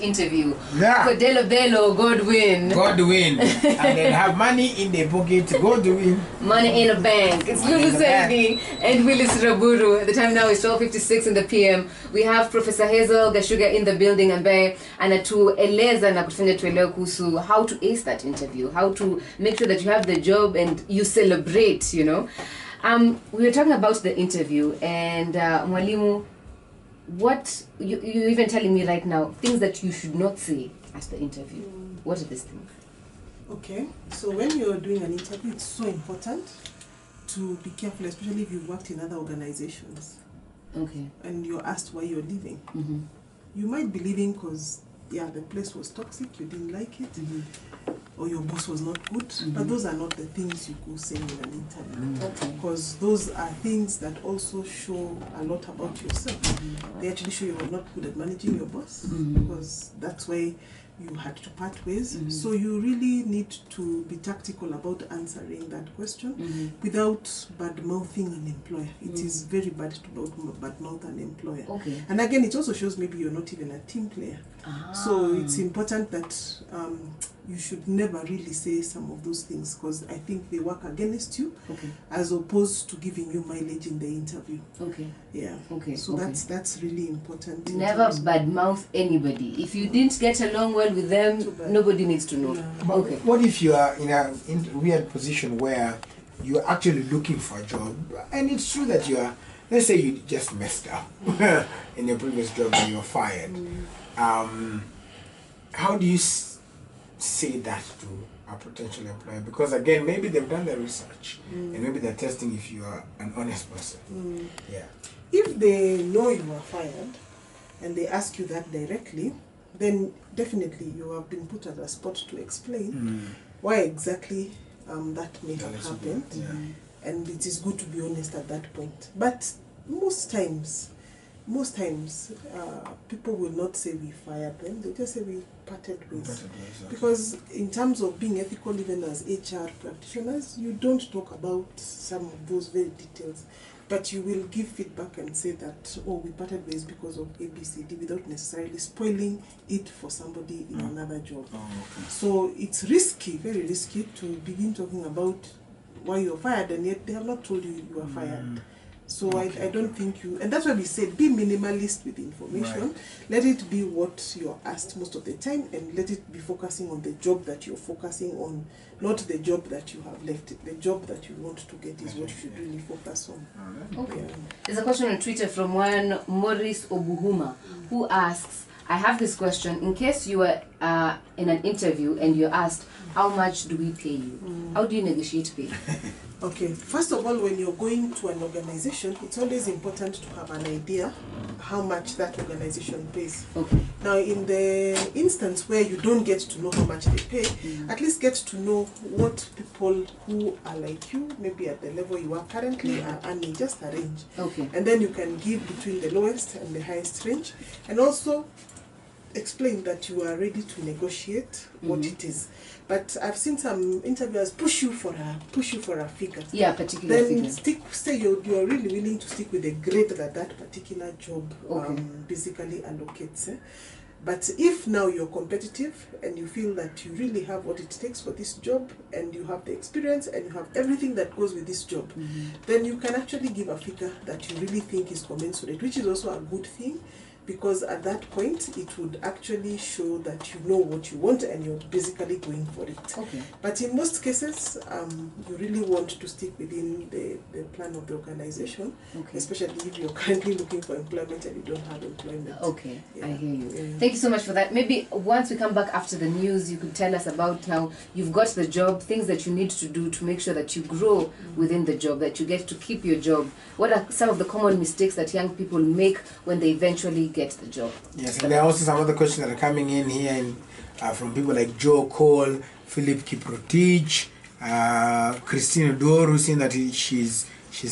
interview. Yeah. Cordelo Bello, Godwin. Godwin. And then have money in the pocket, Godwin. Money in a bank. It's Lulu Selvi and Willis Raburu. The time now is 12:56 in the PM. We have Professor Hazel Gashuga in the building and to eleza na kutufanya tuelewe kuhusu how to ace that interview, how to make sure that you have the job and you celebrate, you know. We were talking about the interview and Mwalimu, what you even telling me right now, things that you should not say at the interview. What are these things? Okay, so when you're doing an interview, it's so important to be careful, especially if you've worked in other organizations. Okay. And you're asked why you're leaving. Mm-hmm. You might be leaving because, yeah, the place was toxic, you didn't like it, or your boss was not good, but those are not the things you go say in an interview. Okay. Because those are things that also show a lot about yourself. They actually show you are not good at managing your boss, because that's why you had to part ways. So you really need to be tactical about answering that question without bad-mouthing an employer. It is very bad to bad-mouth an employer. Okay. And again, it also shows maybe you're not even a team player. So it's important that you should never really say some of those things, because I think they work against you, as opposed to giving you mileage in the interview. Okay. Yeah. Okay. So that's really important. Never badmouth anybody. If you didn't get along well with them, nobody needs to know. But okay. What if you are in a weird position where you are actually looking for a job, and it's true that you are, let's say you just messed up in your previous job and you were fired. How do you say that to a potential employer? Because again, maybe they've done the research and maybe they're testing if you are an honest person. Yeah. If they know you are fired and they ask you that directly, then definitely you have been put at a spot to explain why exactly that may have happened. And it is good to be honest at that point. But most times, people will not say we fired them, they just say we parted ways. Because in terms of being ethical, even as HR practitioners, you don't talk about some of those very details, but you will give feedback and say that, oh, we parted ways because of ABCD, without necessarily spoiling it for somebody in another job. So it's risky, very risky, to begin talking about why you're fired and yet they have not told you you are fired. So I don't think you, and that's why we said be minimalist with information. Let it be what you're asked most of the time, and let it be focusing on the job that you're focusing on, not the job that you have left. The job that you want to get is what you should really focus on. Okay. There's a question on Twitter from one Maurice Obuhuma who asks, I have this question, in case you were in an interview and you're asked, how much do we pay you? How do you negotiate pay? Okay, first of all, when you're going to an organization, it's always important to have an idea how much that organization pays. Now, in the instance where you don't get to know how much they pay, at least get to know what people who are like you, maybe at the level you are currently, are earning, just a range. And then you can give between the lowest and the highest range, and also explain that you are ready to negotiate what it is. But I've seen some interviewers push you for a figure. Yeah, particular then figure. Say you are really willing to stick with the grade that particular job basically allocates. But if now you're competitive and you feel that you really have what it takes for this job, and you have the experience and you have everything that goes with this job, then you can actually give a figure that you really think is commensurate, which is also a good thing. Because at that point, it would actually show that you know what you want and you're basically going for it. But in most cases, you really want to stick within the plan of the organization, especially if you're currently looking for employment and you don't have employment. I hear you. Thank you so much for that. Maybe once we come back after the news, you could tell us about now you've got the job, things that you need to do to make sure that you grow within the job, that you get to keep your job. What are some of the common mistakes that young people make when they eventually get the job? Yes, and there are also some other questions that are coming in here from people like Joe Cole, Philip Kiprotich, Christina Dor, who's saying that she's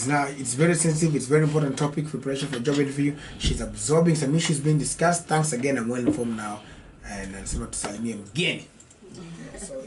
now, it's very sensitive, it's very important topic, preparation for job interview. She's absorbing some issues being discussed. Thanks again, I'm well informed now. And I'm about to salimia again. So,